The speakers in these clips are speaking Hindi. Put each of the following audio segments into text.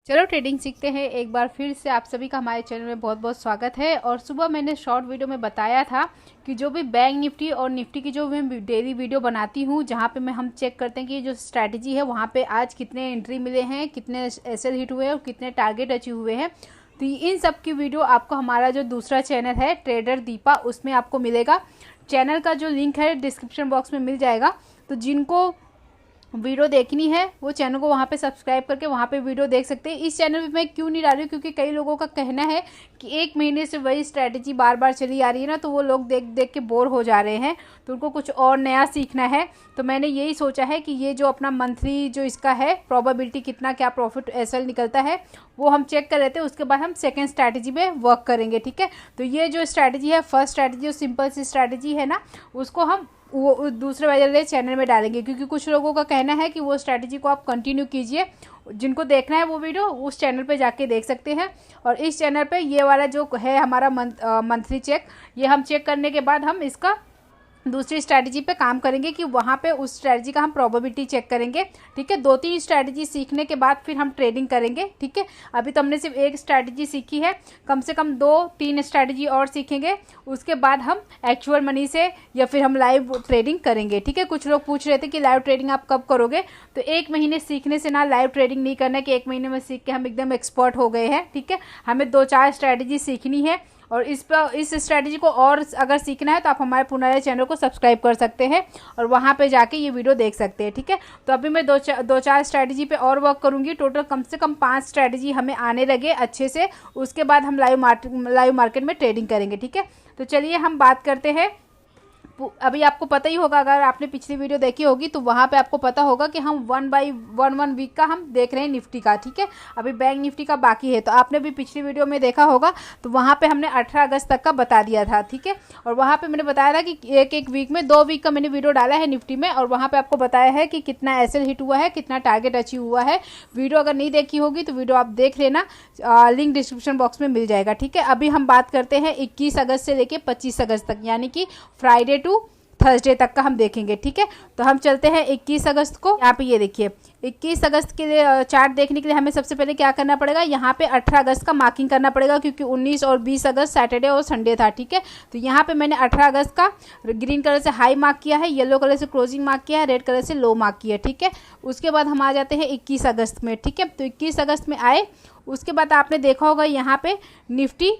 चलो ट्रेडिंग सीखते हैं। एक बार फिर से आप सभी का हमारे चैनल में बहुत बहुत स्वागत है। और सुबह मैंने शॉर्ट वीडियो में बताया था कि जो भी बैंक निफ्टी और निफ्टी की जो मैं डेली वीडियो बनाती हूँ, जहाँ पे हम चेक करते हैं कि जो स्ट्रैटेजी है वहाँ पे आज कितने एंट्री मिले हैं, कितने एसएल हिट हुए हैं और कितने टारगेट अचीव हुए हैं। तो इन सब की वीडियो आपको हमारा जो दूसरा चैनल है ट्रेडर दीपा, उसमें आपको मिलेगा। चैनल का जो लिंक है डिस्क्रिप्शन बॉक्स में मिल जाएगा। तो जिनको वीडियो देखनी है वो चैनल को वहाँ पे सब्सक्राइब करके वहाँ पे वीडियो देख सकते हैं। इस चैनल पे मैं क्यों नहीं डाल रही हूँ, क्योंकि कई लोगों का कहना है कि एक महीने से वही स्ट्रैटेजी बार बार चली आ रही है ना, तो वो लोग देख देख के बोर हो जा रहे हैं, तो उनको कुछ और नया सीखना है। तो मैंने यही सोचा है कि ये जो अपना मंथली जो इसका है प्रोबेबिलिटी कितना क्या प्रॉफिट एसएल निकलता है वो हम चेक कर लेते हैं। उसके बाद हम सेकेंड स्ट्रैटेजी में वर्क करेंगे। ठीक है, तो ये जो स्ट्रैटेजी है, फर्स्ट स्ट्रैटेजी जो सिंपल सी स्ट्रैटेजी है ना, उसको हम वो दूसरे वाले चैनल में डालेंगे, क्योंकि कुछ लोगों का कहना है कि वो स्ट्रैटेजी को आप कंटिन्यू कीजिए। जिनको देखना है वो वीडियो उस चैनल पे जाके देख सकते हैं। और इस चैनल पे ये वाला जो है हमारा मंथली चेक, ये हम चेक करने के बाद हम इसका दूसरी स्ट्रैटेजी पे काम करेंगे कि वहाँ पे उस स्ट्रैटेजी का हम प्रोबेबिलिटी चेक करेंगे। ठीक है, 2-3 स्ट्रैटेजी सीखने के बाद फिर हम ट्रेडिंग करेंगे। ठीक है, अभी तो हमने सिर्फ एक स्ट्रैटेजी सीखी है, कम से कम 2-3 स्ट्रैटेजी और सीखेंगे। उसके बाद हम एक्चुअल मनी से या फिर हम लाइव ट्रेडिंग करेंगे। ठीक है, कुछ लोग पूछ रहे थे कि लाइव ट्रेडिंग आप कब करोगे, तो एक महीने सीखने से ना लाइव ट्रेडिंग नहीं करना है कि एक महीने में सीख के हम एकदम एक्सपर्ट हो गए हैं। ठीक है, हमें 2-4 स्ट्रैटेजी सीखनी है। और इस स्ट्रैटेजी को और अगर सीखना है तो आप हमारे पुराने चैनल को सब्सक्राइब कर सकते हैं और वहाँ पे जाके ये वीडियो देख सकते हैं। ठीक है, तो अभी मैं 2-4 स्ट्रैटेजी पे और वर्क करूँगी। टोटल कम से कम 5 स्ट्रैटेजी हमें आने लगे अच्छे से, उसके बाद हम लाइव मार्केट में ट्रेडिंग करेंगे। ठीक है, तो चलिए हम बात करते हैं। अभी आपको पता ही होगा, अगर आपने पिछली वीडियो देखी होगी तो वहाँ पे आपको पता होगा कि हम 1 वीक का हम देख रहे हैं निफ्टी का। ठीक है, अभी बैंक निफ्टी का बाकी है, तो आपने भी पिछली वीडियो में देखा होगा, तो वहाँ पे हमने 18 अगस्त तक का बता दिया था। ठीक है, और वहाँ पे मैंने बताया था कि एक वीक में 2 वीक का मैंने वीडियो डाला है निफ्टी में, और वहाँ पे आपको बताया है कि कितना एसएल हिट हुआ है, कितना टारगेट अचीव हुआ है। वीडियो अगर नहीं देखी होगी तो वीडियो आप देख लेना, लिंक डिस्क्रिप्शन बॉक्स में मिल जाएगा। ठीक है, अभी हम बात करते हैं 21 अगस्त से लेके 25 अगस्त तक, यानी कि फ्राइडे टू थर्सडे तक का हम देखेंगे। ठीक है, तो हम चलते हैं 21 अगस्त को। यहाँ पे ये देखिए, 21 अगस्त के लिए चार्ट देखने के लिए हमें सबसे पहले क्या करना पड़ेगा, यहाँ पे 18 अगस्त का मार्किंग करना पड़ेगा, क्योंकि 19 और 20 अगस्त सैटरडे और संडे था। ठीक है, तो यहाँ पे मैंने 18 अगस्त का ग्रीन कलर से हाई मार्क किया है, येलो कलर से क्लोजिंग मार्क किया है, रेड कलर से लो मार्क किया है। ठीक है, उसके बाद हम आ जाते हैं 21 अगस्त में। ठीक है, तो 21 अगस्त में आए, उसके बाद आपने देखा होगा यहाँ पे निफ्टी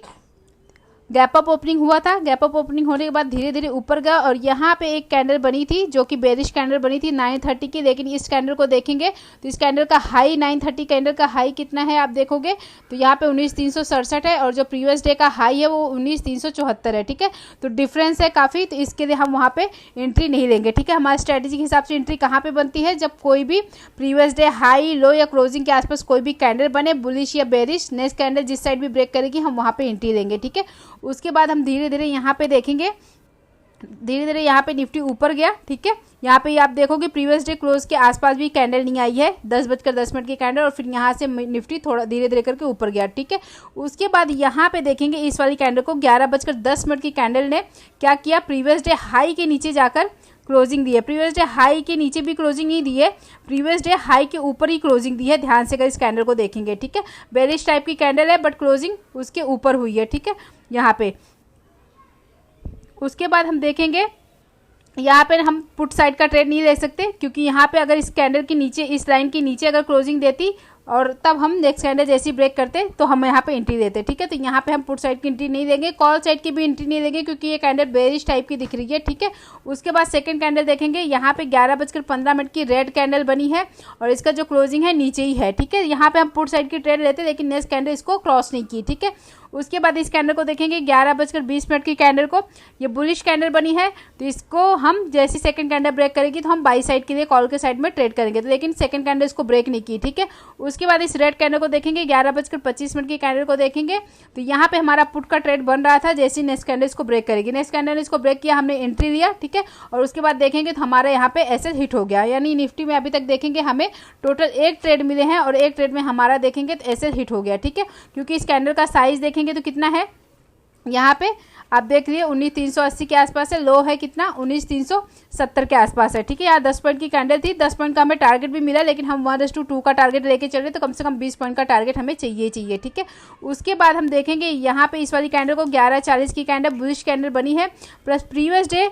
गैप अप ओपनिंग हुआ था। गैप अप ओपनिंग होने के बाद धीरे धीरे ऊपर गया, और यहाँ पे एक कैंडल बनी थी जो कि बेरिश कैंडल बनी थी 930 की। लेकिन इस कैंडल को देखेंगे तो इस कैंडल का हाई 930 कैंडल का हाई कितना है आप देखोगे तो यहाँ पे 19,367 है, और जो प्रीवियस डे का हाई है वो 19,374 है। ठीक है, तो डिफरेंस है काफ़ी, तो इसके लिए हम वहाँ पे एंट्री नहीं लेंगे। ठीक है, हमारी स्ट्रेटेजी के हिसाब से एंट्री कहाँ पे बनती है, जब कोई भी प्रीवियस डे हाई लो या क्लोजिंग के आसपास कोई भी कैंडल बने, बुलिश या बेरिश, नेक्स्ट कैंडल जिस साइड भी ब्रेक करेगी हम वहाँ पे एंट्री लेंगे। ठीक है, उसके बाद हम धीरे धीरे यहाँ पे देखेंगे, धीरे धीरे यहाँ पे निफ्टी ऊपर गया। ठीक है, यहाँ पे आप देखोगे प्रीवियस डे क्लोज के आसपास भी कैंडल नहीं आई है, 10:10 की कैंडल, और फिर यहाँ से निफ्टी थोड़ा धीरे धीरे करके ऊपर गया। ठीक है, उसके बाद यहाँ पे देखेंगे इस वाली कैंडल को 11:10 की कैंडल ने क्या किया, प्रीवियस डे हाई के नीचे जाकर क्लोजिंग दी है। प्रीवियस डे हाई के नीचे भी क्लोजिंग नहीं दी है, प्रीवियस डे हाई के ऊपर ही क्लोजिंग दी है। ध्यान से अगर इस कैंडल को देखेंगे, ठीक है, बेरिश टाइप की कैंडल है बट क्लोजिंग उसके ऊपर हुई है। ठीक है, यहाँ पे उसके बाद हम देखेंगे, यहाँ पे हम पुट साइड का ट्रेड नहीं ले सकते, क्योंकि यहाँ पे अगर इस कैंडल के नीचे, इस लाइन के नीचे अगर क्लोजिंग देती और तब हम नेक्स्ट कैंडल जैसी ब्रेक करते तो हम यहाँ पे एंट्री देते। ठीक है, तो यहाँ पे हम पुट साइड की एंट्री नहीं देंगे, कॉल साइड की भी एंट्री नहीं देंगे, क्योंकि ये कैंडल बेरिश टाइप की दिख रही है। ठीक है, उसके बाद सेकंड कैंडल देखेंगे, यहाँ पे 11:15 की रेड कैंडल बनी है, और इसका जो क्लोजिंग है नीचे ही है। ठीक है, यहाँ पे हम पुट साइड की ट्रेड लेते, लेकिन नेक्स्ट कैंडल इसको क्रॉस नहीं की। ठीक है, उसके बाद इस कैंडल को देखेंगे 11:20 की कैंडल को, ये बुलिश कैंडल बनी है, तो इसको हम जैसी सेकंड कैंडल ब्रेक करेगी तो हम बाई साइड के लिए कॉल के साइड में ट्रेड करेंगे, तो लेकिन सेकंड कैंडल इसको ब्रेक नहीं की। ठीक है, उसके बाद इस रेड कैंडल को देखेंगे, 11:25 की कैंडल को देखेंगे, तो यहाँ पे हमारा पुट का ट्रेड बन रहा था, जैसी नेक्स्ट कैंडल इसको ब्रेक करेगी, नेक्स्ट कैंडल इसको ब्रेक किया, हमने एंट्री लिया। ठीक है, और उसके बाद देखेंगे तो हमारा यहाँ पे ऐसे हिट हो गया, यानी निफ्टी में अभी तक देखेंगे हमें टोटल 1 ट्रेड मिले हैं, और 1 ट्रेड में हमारा देखेंगे तो ऐसे हिट हो गया। ठीक है, क्योंकि इस कैंडल का साइज देखेंगे तो कितना है, यहाँ पे आप देख रही है 19,380 के आसपास है, लो है कितना 19,370 के आसपास है। ठीक है, यहाँ 10 पॉइंट की कैंडल थी, 10 पॉइंट का हमें टारगेट भी मिला, लेकिन हम 1:2 का टारगेट लेके चल रहे तो कम से कम 20 पॉइंट का टारगेट हमें चाहिए। ठीक है, उसके बाद हम देखेंगे यहाँ पे इस वाली कैंडल को 11:40 की कैंडल बुलिश कैंडल बनी है, प्लस प्रीवियस डे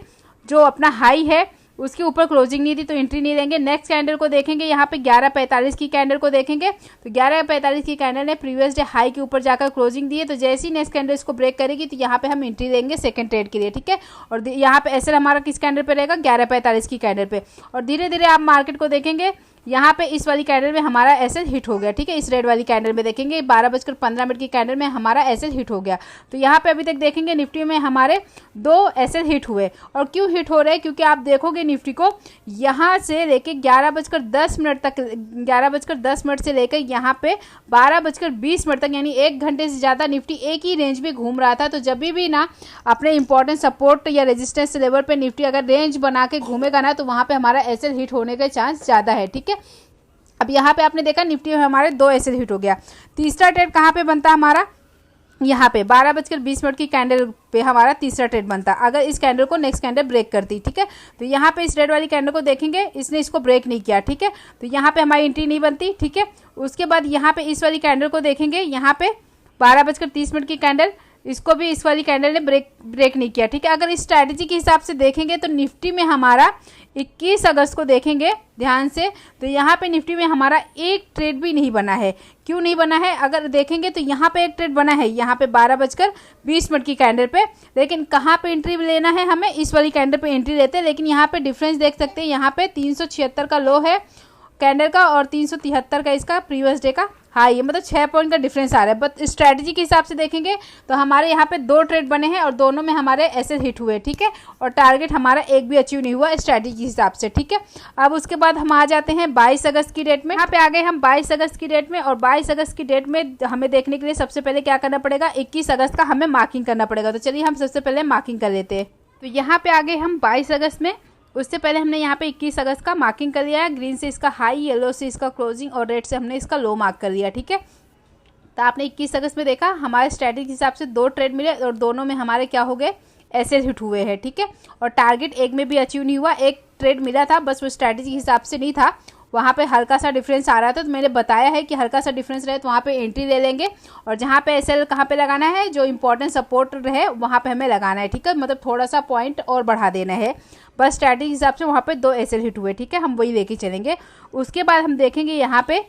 जो अपना हाई है उसके ऊपर क्लोजिंग नहीं थी तो एंट्री नहीं लेंगे। नेक्स्ट कैंडल को देखेंगे, यहाँ पे 11:45 की कैंडल को देखेंगे तो 11:45 की कैंडल ने प्रीवियस डे हाई के ऊपर जाकर क्लोजिंग दी है, तो जैसे ही नेक्स्ट कैंडल इसको ब्रेक करेगी तो यहाँ पे हम एंट्री लेंगे सेकंड ट्रेड के लिए। ठीक है, और यहाँ पे एसएल हमारा किस कैंडल पे रहेगा 11:45 की कैंडल पे। और धीरे धीरे आप मार्केट को देखेंगे, यहाँ पे इस वाली कैंडल में हमारा एसएल हिट हो गया। ठीक है, इस रेड वाली कैंडल में देखेंगे 12:15 की कैंडल में हमारा एसएल हिट हो गया। तो यहाँ पे अभी तक देखेंगे निफ्टी में हमारे 2 एसएल हिट हुए। और क्यों हिट हो रहे हैं, क्योंकि आप देखोगे निफ्टी को यहाँ से लेके 11:10 तक, 11:10 से लेकर यहाँ पे 12:20 तक, यानी 1 घंटे से ज़्यादा निफ्टी एक ही रेंज में घूम रहा था। तो जब भी ना अपने इंपॉर्टेंट सपोर्ट या रेजिस्टेंस लेवल पे निफ्टी अगर रेंज बना के घूमेगा ना तो वहाँ पे हमारा एसएल हिट होने का चांस ज़्यादा है। ठीक है, अब यहाँ पे आपने देखा निफ्टी में हमारे 2 एसएल हिट हो गया। तीसरा ट्रेड कहाँ पे बनता है हमारा, यहाँ पे 12:20 की कैंडल पे हमारा तीसरा ट्रेड बनता है, अगर इस कैंडल को नेक्स्ट कैंडल ब्रेक करती। ठीक है, तो यहाँ पे इस रेड वाली कैंडल को देखेंगे, इसने इसको ब्रेक नहीं किया। ठीक है, तो यहाँ पे हमारी एंट्री नहीं बनती। ठीक है, उसके बाद यहाँ पे इस वाली कैंडल को देखेंगे, यहाँ पे 12:30 की कैंडल, इसको भी इस वाली कैंडल ने ब्रेक नहीं किया। ठीक है, अगर इस स्ट्रैटेजी के हिसाब से देखेंगे तो निफ्टी में हमारा 21 अगस्त को देखेंगे ध्यान से, तो यहाँ पे निफ्टी में हमारा एक ट्रेड भी नहीं बना है। क्यों नहीं बना है, अगर देखेंगे तो यहाँ पे एक ट्रेड बना है, यहाँ पे 12:20 की कैंडल पे, लेकिन कहाँ पे एंट्री लेना है हमें, इस वाली कैंडल पे एंट्री लेते हैं। लेकिन यहाँ पे डिफरेंस देख सकते हैं, यहाँ पे 376 का लो है कैंडल का और 373 का इसका प्रीवियस डे का हाई है, मतलब 6 पॉइंट का डिफरेंस आ रहा है। बट स्ट्रैटेजी के हिसाब से देखेंगे तो हमारे यहाँ पे 2 ट्रेड बने हैं और दोनों में हमारे एसएल हिट हुए। ठीक है, और टारगेट हमारा एक भी अचीव नहीं हुआ स्ट्रैटेजी के हिसाब से। ठीक है, अब उसके बाद हम आ जाते हैं 22 अगस्त की डेट में। यहाँ पे आ गए हम 22 अगस्त की डेट में, और 22 अगस्त की डेट में हमें देखने के लिए सबसे पहले क्या करना पड़ेगा, 21 अगस्त का हमें मार्किंग करना पड़ेगा। तो चलिए हम सबसे पहले मार्किंग कर लेते हैं। तो यहाँ पे आ गए हम 22 अगस्त में, उससे पहले हमने यहाँ पे 21 अगस्त का मार्किंग कर लिया है। ग्रीन से इसका हाई, येलो से इसका क्लोजिंग और रेड से हमने इसका लो मार्क कर लिया। ठीक है, तो आपने 21 अगस्त में देखा हमारे स्ट्रैटेजी के हिसाब से 2 ट्रेड मिले और दोनों में हमारे क्या हो गए, एसएल हिट हुए हैं। ठीक है, और टारगेट एक में भी अचीव नहीं हुआ, एक ट्रेड मिला था बस वो स्ट्रैटेजी के हिसाब से नहीं था, वहाँ पे हल्का सा डिफरेंस आ रहा था। तो मैंने बताया है कि हल्का सा डिफरेंस रहे तो वहाँ पे एंट्री ले लेंगे, और जहाँ पे एसएल कहाँ पे लगाना है, जो इंपॉर्टेंट सपोर्ट रहे वहाँ पे हमें लगाना है। ठीक है, मतलब थोड़ा सा पॉइंट और बढ़ा देना है, बस स्ट्रैटेजी के हिसाब से वहाँ पे 2 एसएल हिट हुए। ठीक है, हम वही लेके चलेंगे। उसके बाद हम देखेंगे यहाँ पे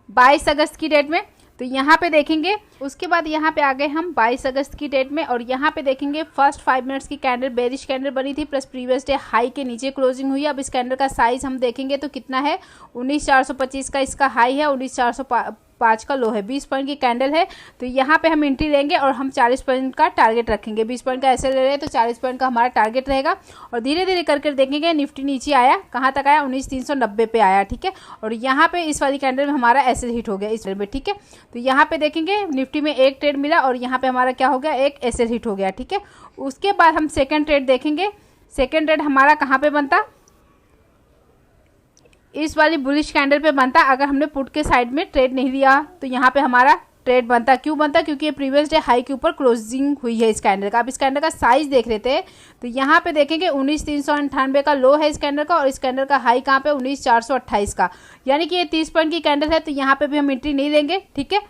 22 अगस्त की डेट में, तो यहाँ पे देखेंगे, उसके बाद यहाँ पे आ गए हम 22 अगस्त की डेट में, और यहाँ पे देखेंगे फर्स्ट 5 मिनट्स की कैंडल बेरिश कैंडल बनी थी, प्लस प्रीवियस डे हाई के नीचे क्लोजिंग हुई है। अब इस कैंडल का साइज हम देखेंगे तो कितना है, 19,425 का इसका हाई है, 19,405 का लो है, 20 पॉइंट की कैंडल है। तो यहाँ पे हम एंट्री लेंगे और हम 40 पॉइंट का टारगेट रखेंगे। 20 पॉइंट का ऐसे ले रहे हैं तो 40 पॉइंट का हमारा टारगेट रहेगा। और धीरे धीरे करके देखेंगे निफ्टी नीचे आया, कहाँ तक आया, 19,390 पे आया। ठीक है, और यहाँ पे इस वाली कैंडल में हमारा एसएल हिट हो गया इस ट्रेड में। ठीक है, तो यहाँ पे देखेंगे निफ्टी में एक ट्रेड मिला और यहाँ पे हमारा क्या हो गया, एक एसएल हिट हो गया। ठीक है, उसके बाद हम सेकेंड ट्रेड देखेंगे। सेकेंड ट्रेड हमारा कहाँ पे बनता, इस वाली बुलिश कैंडल पे बनता। अगर हमने पुट के साइड में ट्रेड नहीं लिया तो यहाँ पे हमारा ट्रेड बनता। क्यों बनता, क्योंकि ये प्रीवियस डे हाई के ऊपर क्लोजिंग हुई है इस कैंडल का। अब इस कैंडल का साइज देख लेते हैं, तो यहाँ पे देखेंगे 19,398 का लो है इस कैंडल का, और इस कैंडल का हाई कहाँ पे, 19,428 का, यानी कि ये 30 पॉइंट की कैंडल है, तो यहाँ पे भी हम एंट्री नहीं लेंगे। ठीक है,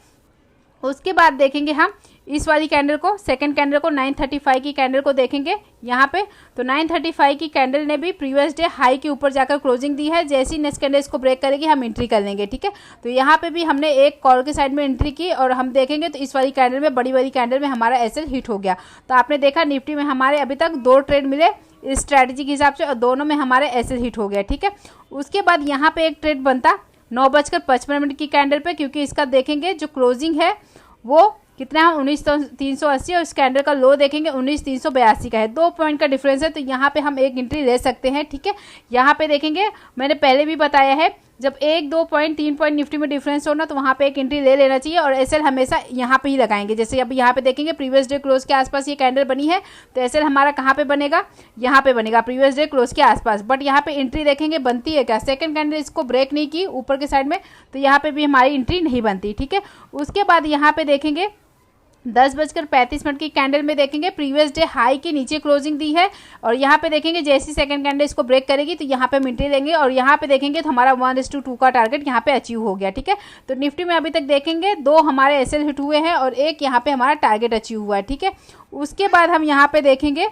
उसके बाद देखेंगे हम इस वाली कैंडल को, सेकंड कैंडल को, 935 की कैंडल को देखेंगे यहाँ पे। तो 935 की कैंडल ने भी प्रीवियस डे हाई के ऊपर जाकर क्लोजिंग दी है। जैसे ही नेक्स्ट कैंडल इसको ब्रेक करेगी हम एंट्री कर लेंगे। ठीक है, तो यहाँ पे भी हमने एक कॉल के साइड में एंट्री की, और हम देखेंगे तो इस वाली कैंडल में, बड़ी वाली कैंडल में हमारा एसएल हिट हो गया। तो आपने देखा निफ्टी में हमारे अभी तक 2 ट्रेड मिले इस स्ट्रैटेजी के हिसाब से, और दोनों में हमारे एसएल हिट हो गया। ठीक है, उसके बाद यहाँ पे एक ट्रेड बनता 9:55 की कैंडल पे, क्योंकि इसका देखेंगे जो क्लोजिंग है वो कितना है, 19,380, और इस कैंडल का लो देखेंगे 19,382 का है, 2 पॉइंट का डिफरेंस है। तो यहाँ पे हम एक एंट्री ले सकते हैं। ठीक है, यहाँ पे देखेंगे, मैंने पहले भी बताया है, जब 1, 2 पॉइंट, 3 पॉइंट निफ्टी में डिफरेंस हो ना तो वहाँ पे एक एंट्री ले लेना चाहिए, और एसएल हमेशा यहाँ पे ही लगाएंगे। जैसे अब यहाँ पे देखेंगे प्रीवियस डे क्लोज के आसपास ये कैंडल बनी है, तो एसएल हमारा कहाँ पे बनेगा, यहाँ पे बनेगा प्रीवियस डे क्लोज के आसपास। बट यहाँ पे एंट्री देखेंगे बनती है क्या, सेकंड कैंडल इसको ब्रेक नहीं की ऊपर के साइड में, तो यहाँ पे भी हमारी एंट्री नहीं बनती। ठीक है, उसके बाद यहाँ पे देखेंगे 10:35 की कैंडल में देखेंगे प्रीवियस डे हाई के नीचे क्लोजिंग दी है और यहाँ पे देखेंगे जैसी सेकंड कैंडल इसको ब्रेक करेगी तो यहाँ पे हम एंट्री लेंगे और यहाँ पे देखेंगे तो हमारा 1:2 का टारगेट यहाँ पे अचीव हो गया। ठीक है, तो निफ्टी में अभी तक देखेंगे 2 हमारे एसएल हिट हुए हैं और 1 यहाँ पे हमारा टारगेट अचीव हुआ है। ठीक है, उसके बाद हम यहाँ पे देखेंगे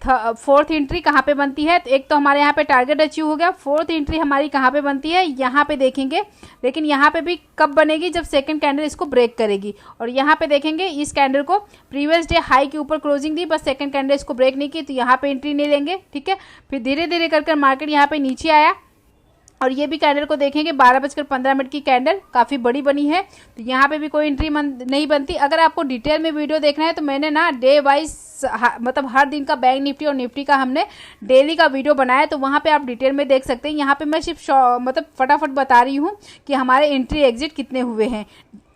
फोर्थ एंट्री कहाँ पे बनती है। तो एक तो हमारे यहाँ पे टारगेट अचीव हो गया, फोर्थ एंट्री हमारी कहाँ पे बनती है, यहाँ पे देखेंगे। लेकिन यहाँ पे भी कब बनेगी, जब सेकंड कैंडल इसको ब्रेक करेगी। और यहाँ पे देखेंगे इस कैंडल को प्रीवियस डे हाई के ऊपर क्लोजिंग दी, बस सेकंड कैंडल इसको ब्रेक नहीं की, तो यहाँ पे एंट्री नहीं लेंगे। ठीक है, फिर धीरे धीरे कर मार्केट यहाँ पे नीचे आया और ये भी कैंडल को देखेंगे 12:15 की कैंडल काफ़ी बड़ी बनी है, तो यहाँ पे भी कोई एंट्री नहीं बनती। अगर आपको डिटेल में वीडियो देखना है तो मैंने ना डे वाइज मतलब हर दिन का बैंक निफ्टी और निफ्टी का हमने डेली का वीडियो बनाया, तो वहाँ पे आप डिटेल में देख सकते हैं। यहाँ पे मैं सिर्फ मतलब फटाफट बता रही हूँ कि हमारे एंट्री एग्जिट कितने हुए हैं।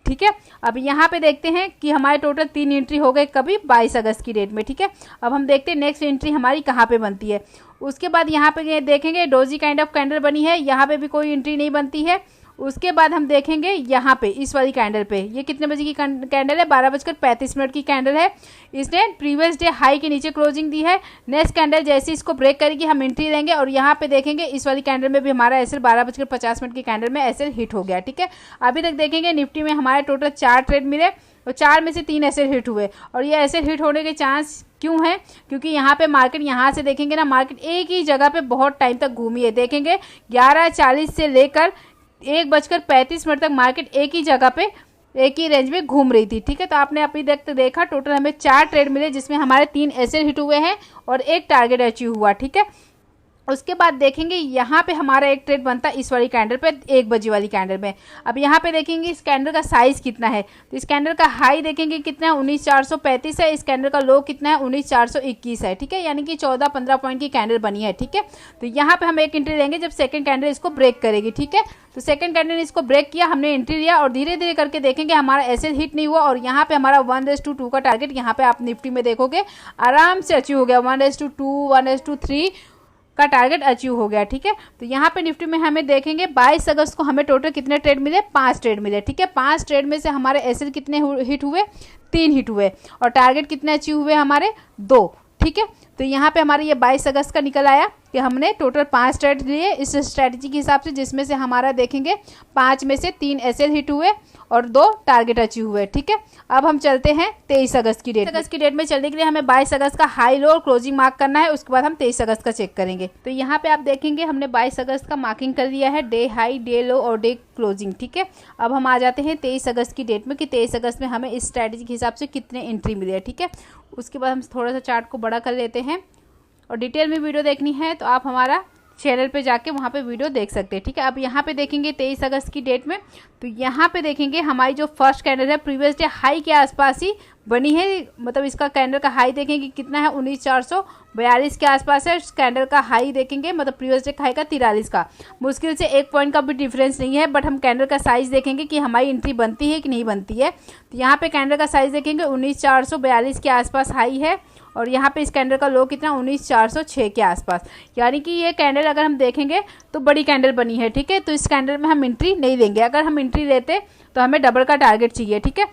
ठीक है, अब यहाँ पे देखते हैं कि हमारे टोटल 3 एंट्री हो गए कभी 22 अगस्त की डेट में। ठीक है, अब हम देखते हैं नेक्स्ट एंट्री हमारी कहाँ पे बनती है। उसके बाद यहाँ पे देखेंगे डोजी काइंड ऑफ कैंडल बनी है, यहाँ पे भी कोई एंट्री नहीं बनती है। उसके बाद हम देखेंगे यहाँ पे इस वाली कैंडल पे, ये कितने बजे की कैंडल है, 12:35 की कैंडल है। इसने प्रीवियस डे हाई के नीचे क्लोजिंग दी है। नेक्स्ट कैंडल जैसे इसको ब्रेक करेगी हम एंट्री लेंगे और यहाँ पे देखेंगे इस वाली कैंडल में भी हमारा एसएल 12:50 की कैंडल में एसएल हिट हो गया। ठीक है, अभी तक देखेंगे निफ्टी में हमारे टोटल 4 ट्रेड मिले और 4 में से 3 एसएल हिट हुए। और ये एसएल हिट होने के चांस क्यों है, क्योंकि यहाँ पे मार्केट यहाँ से देखेंगे ना, मार्केट एक ही जगह पे बहुत टाइम तक घूमी है। देखेंगे 11:40 से लेकर 1:35 तक मार्केट एक ही जगह पे एक ही रेंज में घूम रही थी। ठीक है, तो आपने अभी तक देखा टोटल हमें 4 ट्रेड मिले जिसमें हमारे 3 एसएल हिट हुए हैं और 1 टारगेट अचीव हुआ। ठीक है, उसके बाद देखेंगे यहाँ पे हमारा एक ट्रेड बनता है इस वाली कैंडल पे 1 बजे वाली कैंडल में। अब यहाँ पे देखेंगे इस कैंडल का साइज कितना है, तो इस कैंडल का हाई देखेंगे कितना है 19,435 है, इस कैंडल का लो कितना है 19,421 है। ठीक है, यानी कि 14-15 पॉइंट की कैंडल बनी है। ठीक है, तो यहाँ पे हम एक एंट्री लेंगे जब सेकंड कैंडल इसको ब्रेक करेगी। ठीक है, तो सेकंड कैंडल ने इसको ब्रेक किया, हमने एंट्री लिया और धीरे धीरे करके देखेंगे हमारा एसएल हिट नहीं हुआ और यहाँ पे हमारा 1:2 का टारगेट यहाँ पे आप निफ्टी में देखोगे आराम से अचीव हो गया, 1:2 1:3 का टारगेट अचीव हो गया। ठीक है, तो यहाँ पे निफ्टी में हमें देखेंगे 22 अगस्त को हमें टोटल कितने ट्रेड मिले, 5 ट्रेड मिले। ठीक है, 5 ट्रेड में से हमारे एसएल कितने हिट हुए, 3 हिट हुए और टारगेट कितने अचीव हुए हमारे 2। ठीक है, तो यहाँ पे हमारे ये 22 अगस्त का निकल आया कि हमने टोटल 5 ट्रेड लिए इस स्ट्रैटेजी के हिसाब से, जिसमें से हमारा देखेंगे 5 में से 3 एसएल हिट हुए और 2 टारगेट अचीव हुए। ठीक है, अब हम चलते हैं 23 अगस्त की डेट। 23 अगस्त की डेट में चलने के लिए हमें 22 अगस्त का हाई लो और क्लोजिंग मार्क करना है, उसके बाद हम 23 अगस्त का चेक करेंगे। तो यहाँ पे आप देखेंगे हमने 22 अगस्त का मार्किंग कर दिया है, डे हाई, डे लो और डे क्लोजिंग। ठीक है, अब हम आ जाते हैं 23 अगस्त की डेट में कि 23 अगस्त में हमें इस स्ट्रैटेजी के हिसाब से कितने एंट्री मिले। ठीक है, उसके बाद हम थोड़ा सा चार्ट को बड़ा कर लेते हैं और डिटेल में वीडियो देखनी है तो आप हमारा चैनल पे जाके वहाँ पे वीडियो देख सकते हैं। ठीक है, अब यहाँ पे देखेंगे 23 अगस्त की डेट में, तो यहाँ पे देखेंगे हमारी जो फर्स्ट कैंडल है प्रीवियस डे हाई के आसपास ही बनी है, मतलब इसका कैंडल का हाई देखेंगे कितना है 19,442 के आसपास है। कैंडल का हाई देखेंगे मतलब प्रीवियस डे हाई का 43 का, मुश्किल से 1 पॉइंट का भी डिफरेंस नहीं है। बट हम कैंडल का साइज देखेंगे कि हमारी एंट्री बनती है कि नहीं बनती है। तो यहाँ पे कैंडल का साइज देखेंगे 19,442 के आसपास हाई है और यहाँ पे इस कैंडल का लो कितना 19,406 के आसपास, यानी कि ये कैंडल अगर हम देखेंगे तो बड़ी कैंडल बनी है। ठीक है, तो इस कैंडल में हम एंट्री नहीं लेंगे, अगर हम एंट्री लेते तो हमें डबल का टारगेट चाहिए। ठीक है,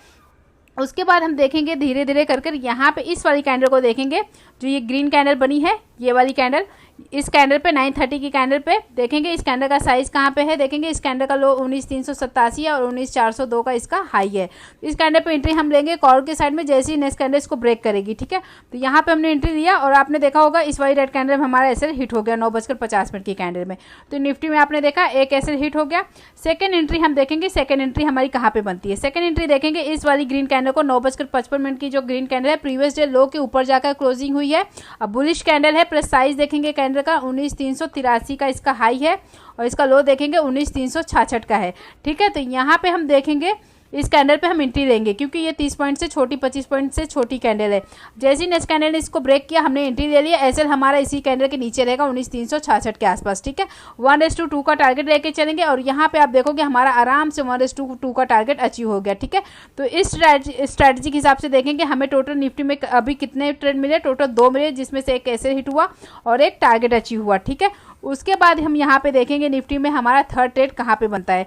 उसके बाद हम देखेंगे धीरे धीरे कर यहाँ पे इस वाली कैंडल को देखेंगे, जो ये ग्रीन कैंडल बनी है, ये वाली कैंडल, इस कैंडल पे 9:30 की कैंडल पे देखेंगे इस कैंडल का साइज कहाँ पे है, देखेंगे इस कैंडल का लो 19,387 है और 19,402 का इसका हाई है। इस कैंडल पे एंट्री हम लेंगे कॉल के साइड में जैसे ही नेक्स्ट कैंडल इसको ब्रेक करेगी। ठीक है, तो यहाँ पे हमने एंट्री लिया और आपने देखा होगा इस वाली रेड कैंडल में हमारा एसएल हिट हो गया 9:50 की कैंडल में। तो निफ्टी में आपने देखा एक एसएल हिट हो गया। सेकंड एंट्री हम देखेंगे, सेकंड एंट्री हमारी कहाँ पे बनती है। सेकंड एंट्री देखेंगे इस वाली ग्रीन कैंडल को 9:55 की जो ग्रीन कैंडल है प्रीवियस डे लो के ऊपर जाकर क्लोजिंग हुई है। अब बुलिश कैंडल है, प्लस साइज देखेंगे कैंडल का 19,383 का इसका हाई है और इसका लो देखेंगे 19,366 का है। ठीक है, तो यहाँ पे हम देखेंगे इस कैंडल पे हम एंट्री लेंगे क्योंकि ये 30 पॉइंट से छोटी, 25 पॉइंट से छोटी कैंडल है। जैसे ही नेक्स्ट कैंडल ने इसको ब्रेक किया हमने एंट्री ले लिया। एसएल हमारा इसी कैंडल के नीचे रहेगा 19,366 के आसपास। ठीक है, 1:2 का टारगेट लेके चलेंगे और यहाँ पे आप देखोगे हमारा आराम से 1:2 का टारगेट अचीव हो गया। ठीक है, तो इस स्ट्रैटेजी के हिसाब से देखेंगे हमें टोटल निफ्टी में अभी कितने ट्रेड मिले, टोटल 2 मिले, जिसमें से एक एसएल हिट हुआ और एक टारगेट अचीव हुआ। ठीक है, उसके बाद हम यहाँ पे देखेंगे निफ्टी में हमारा थर्ड ट्रेड कहाँ पे बनता है।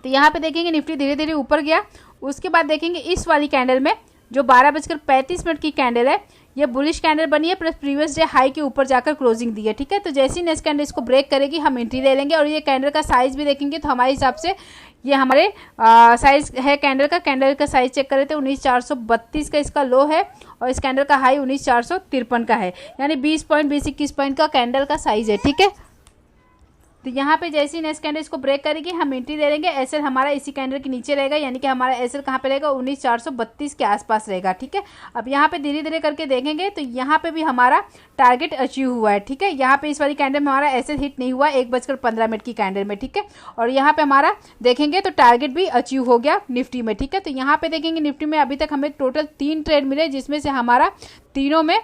तो यहाँ पे देखेंगे निफ्टी धीरे धीरे ऊपर गया, उसके बाद देखेंगे इस वाली कैंडल में जो 12:35 की कैंडल है, ये बुलिश कैंडल बनी है प्लस प्रीवियस डे हाई के ऊपर जाकर क्लोजिंग दी है, ठीक है। तो जैसे ही नेक्स्ट कैंडल इसको ब्रेक करेगी हम एंट्री ले लेंगे। और ये कैंडल का साइज भी देखेंगे तो हमारे हिसाब से ये हमारे साइज है कैंडल का साइज चेक करे तो 19,432 का इसका लो है और इस कैंडल का हाई 19,453 का है, यानी 20 पॉइंट 20-21 पॉइंट का कैंडल का साइज है, ठीक है। तो यहाँ पे जैसे ही नेक्स्ट कैंडल इसको ब्रेक करेगी हम एंट्री ले लेंगे। एसएल हमारा इसी कैंडल के नीचे रहेगा, यानी कि हमारा एसएल कहाँ पे रहेगा, 19,432 के आसपास रहेगा, ठीक है। अब यहाँ पे धीरे धीरे करके देखेंगे तो यहाँ पे भी हमारा टारगेट अचीव हुआ है, ठीक है। यहाँ पे इस वाली कैंडल में हमारा एसएल हिट नहीं हुआ 1:15 की कैंडल में, ठीक है। और यहाँ पे हमारा देखेंगे तो टारगेट भी अचीव हो गया निफ्टी में, ठीक है। तो यहाँ पे देखेंगे निफ्टी में अभी तक हमें टोटल 3 ट्रेड मिले, जिसमें से हमारा तीनों में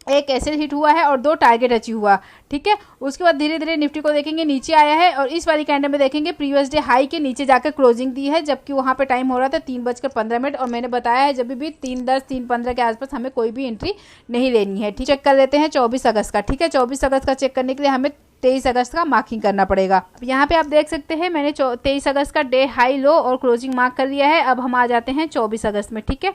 एक एसएल हिट हुआ है और 2 टारगेट अचीव हुआ, ठीक है। उसके बाद धीरे धीरे निफ्टी को देखेंगे नीचे आया है और इस वाली कैंडल में देखेंगे प्रीवियस डे हाई के नीचे जाकर क्लोजिंग दी है, जबकि वहां पे टाइम हो रहा था 3:15 और मैंने बताया है जब भी 3:10 3:15 के आसपास हमें कोई भी एंट्री नहीं लेनी है, ठीक। चेक कर लेते हैं 24 अगस्त का, ठीक है। 24 अगस्त का चेक करने के लिए हमें 23 अगस्त का मार्किंग करना पड़ेगा। यहाँ पे आप देख सकते हैं मैंने 23 अगस्त का डे हाई लो और क्लोजिंग मार्क कर लिया है। अब हम आ जाते हैं 24 अगस्त में, ठीक है।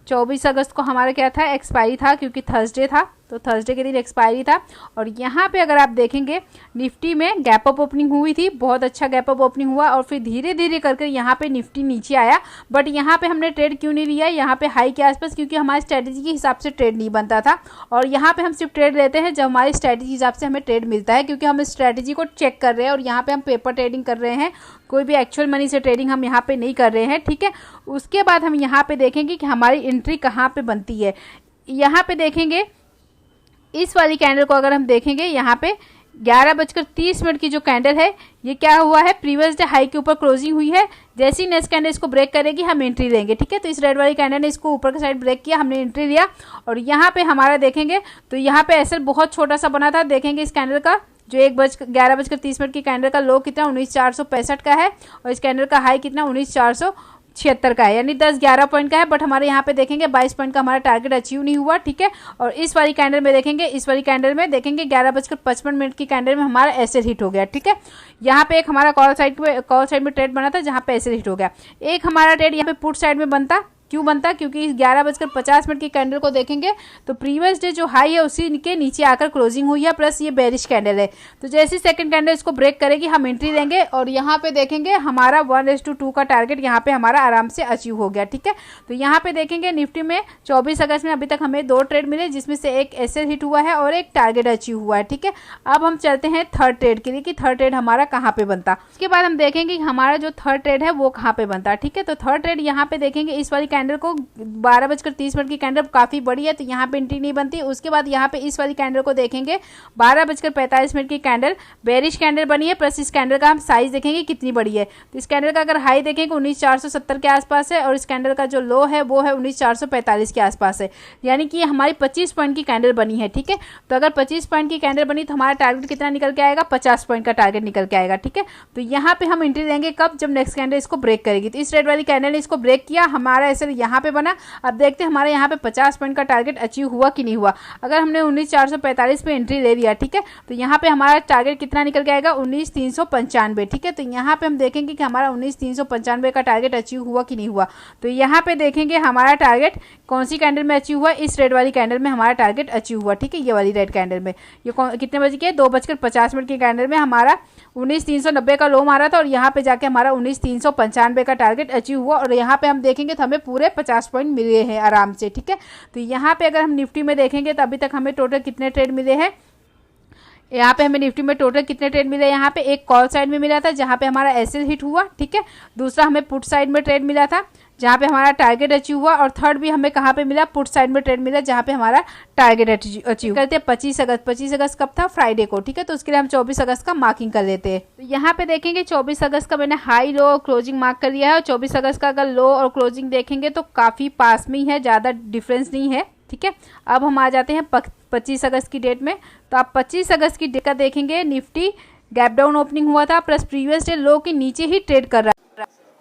24 अगस्त को हमारा क्या था, एक्सपायरी था, क्योंकि थर्सडे था तो थर्सडे के दिन एक्सपायरी था। और यहाँ पे अगर आप देखेंगे निफ्टी में गैप अप ओपनिंग हुई थी, बहुत अच्छा गैप अप ओपनिंग हुआ और फिर धीरे धीरे करके यहाँ पे निफ्टी नीचे आया। बट यहाँ पे हमने ट्रेड क्यों नहीं लिया यहाँ पे हाई के आसपास, क्योंकि हमारी स्ट्रेटेजी के हिसाब से ट्रेड नहीं बनता था। और यहाँ पे हम सिर्फ ट्रेड लेते हैं जब हमारी स्ट्रेटेजी के हिसाब से हमें ट्रेड मिलता है, क्योंकि हम स्ट्रेटेजी को चेक कर रहे हैं और यहाँ पे हम पेपर ट्रेडिंग कर रहे हैं, कोई भी एक्चुअल मनी से ट्रेडिंग हम यहाँ पे नहीं कर रहे हैं, ठीक है। उसके बाद हम यहाँ पे देखेंगे कि हमारी एंट्री कहाँ पे बनती है। यहाँ पे देखेंगे इस वाली कैंडल को अगर हम देखेंगे यहाँ पे 11:30 की जो कैंडल है ये क्या हुआ है, प्रीवियस डे हाई के ऊपर क्लोजिंग हुई है। जैसे ही नेक्स्ट कैंडल इसको ब्रेक करेगी हम एंट्री लेंगे, ठीक है। तो इस रेड वाली कैंडल ने इसको ऊपर के साइड ब्रेक किया, हमने एंट्री लिया। और यहाँ पे हमारा देखेंगे तो यहाँ पे एसएल बहुत छोटा सा बना था, देखेंगे इस कैंडल का जो 11:30 की कैंडल का लो कितना 19,465 का है और इस कैंडल का हाई कितना 19,476 का है, यानी 10-11 पॉइंट का है। बट हमारे यहाँ पे देखेंगे 22 पॉइंट का हमारा टारगेट अचीव नहीं हुआ, ठीक है। और इस वाली कैंडल में देखेंगे 11:55 की कैंडल में हमारा एसएल हिट हो गया, ठीक है। यहाँ पे एक हमारा कॉल साइड में ट्रेड बना था जहाँ पे एसएल हिट हो गया। एक हमारा ट्रेड यहाँ पे पुट साइड में बनता, क्यों बनता, क्योंकि 11:50 की कैंडल को देखेंगे तो प्रीवियस डे जो हाई है उसी के नीचे आकर क्लोजिंग हुई है, प्लस ये बेरिश कैंडल है। तो जैसे सेकंड कैंडल इसको ब्रेक करेगी हम एंट्री लेंगे और यहाँ पे देखेंगे हमारा 1:2 का टारगेट यहाँ पे हमारा आराम से अचीव हो गया, ठीक है। तो यहाँ पे देखेंगे निफ्टी में 24 अगस्त में अभी तक हमें 2 ट्रेड मिले, जिसमें से एक एसएल हिट हुआ है और एक टारगेट अचीव हुआ है, ठीक है। अब हम चलते हैं थर्ड ट्रेड के लिए कि थर्ड ट्रेड हमारा कहाँ पे बनता। उसके बाद हम देखेंगे कि हमारा जो थर्ड ट्रेड है वो कहाँ पे बनता, ठीक है। तो थर्ड ट्रेड यहाँ पे देखेंगे इस वाली कैंडल को 12:30 की कैंडल काफी बड़ी है तो यहाँ पे एंट्री नहीं बनती। उसके बाद यहाँ पे इस वाली कैंडल को देखेंगे 12:45 की कैंडल बेरिश कैंडल बनी है, प्लस इस कैंडल का हम साइज देखेंगे कितनी बड़ी है। तो इस कैंडल का अगर हाई देखेंगे 19,470 के आसपास है और इस कैंडल का जो लो है वो है 19,445 के आसपास है, यानी कि हमारी 25 पॉइंट की कैंडल बनी है, ठीक है। तो अगर 25 पॉइंट की कैंडल बनी तो हमारा टारगेट कितना निकल के आएगा, 50 पॉइंट का टारगेट निकल के आएगा, ठीक है। तो यहाँ पे हम एंट्री लेंगे कब, जब नेक्स्ट कैंडल इसको ब्रेक करेगी। तो इस रेड वाली कैंडल ने इसको ब्रेक किया, हमारा ऐसे यहाँ पे बना। अब देखते हैं हमारे यहाँ पे 50 पॉइंट का टारगेट अचीव हुआ कि नहीं हुआ। अगर हमने 19,445 पे एंट्री ले लिया, ठीक है, तो यहाँ पे हमारा टारगेट कितना निकल के आएगा 19,395, ठीक है। तो यहाँ पे हम देखेंगे कि हमारा 19,395 का टारगेट अचीव हुआ कि नहीं हुआ। तो यहाँ पे देखेंगे हमारा टारगेट कौन सी कैंडल में अचीव हुआ, इस रेड वाली कैंडल में हमारा टारगेट अचीव हुआ, ठीक है। ये वाली रेड कैंडल में ये कितने बजे की 2:50 की कैंडल में हमारा 19,390 का लो मारा था और यहाँ पे जाके हमारा 19,395 का टारगेट अचीव हुआ। और यहाँ पे हम देखेंगे तो हमें पूरे 50 पॉइंट मिले हैं आराम से, ठीक है। तो यहाँ पे अगर हम निफ्टी में देखेंगे तो अभी तक हमें टोटल कितने ट्रेड मिले हैं, यहाँ पे हमें निफ्टी में टोटल कितने ट्रेड मिले, यहाँ पे एक कॉल साइड में मिला था जहाँ पे हमारा एसएल हिट हुआ, ठीक है। दूसरा हमें पुट साइड में ट्रेड मिला था जहाँ पे हमारा टारगेट अचीव हुआ और थर्ड भी हमें कहाँ पे मिला, पुट साइड में ट्रेड मिला जहाँ पे हमारा टारगेट अचीव करते हैं 25 अगस्त कब था, फ्राइडे को, ठीक है। तो उसके लिए हम 24 अगस्त का मार्किंग कर लेते हैं। तो यहाँ पे देखेंगे 24 अगस्त का मैंने हाई लो और क्लोजिंग मार्क कर लिया है और 24 अगस्त का अगर लो और क्लोजिंग देखेंगे तो काफी पास में ही है, ज्यादा डिफरेंस नहीं है, ठीक है। अब हम आ जाते हैं 25 अगस्त की डेट में। तो आप 25 अगस्त की डेट का देखेंगे निफ्टी गैप डाउन ओपनिंग हुआ था, प्लस प्रीवियस डे लो के नीचे ही ट्रेड कर रहा है।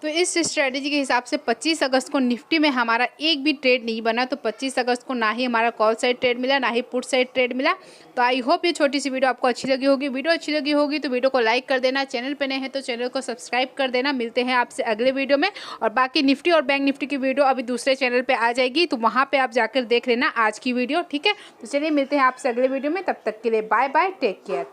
तो इस स्ट्रेटेजी के हिसाब से 25 अगस्त को निफ्टी में हमारा एक भी ट्रेड नहीं बना। तो 25 अगस्त को ना ही हमारा कॉल साइड ट्रेड मिला, ना ही पुट साइड ट्रेड मिला। तो आई होप ये छोटी सी वीडियो आपको अच्छी लगी होगी। वीडियो अच्छी लगी होगी तो वीडियो को लाइक कर देना, चैनल पे नए हैं तो चैनल को सब्सक्राइब कर देना। मिलते हैं आपसे अगले वीडियो में। और बाकी निफ्टी और बैंक निफ्टी की वीडियो अभी दूसरे चैनल पर आ जाएगी, तो वहाँ पर आप जाकर देख लेना आज की वीडियो, ठीक है। तो चलिए मिलते हैं आपसे अगले वीडियो में, तब तक के लिए बाय बाय, टेक केयर।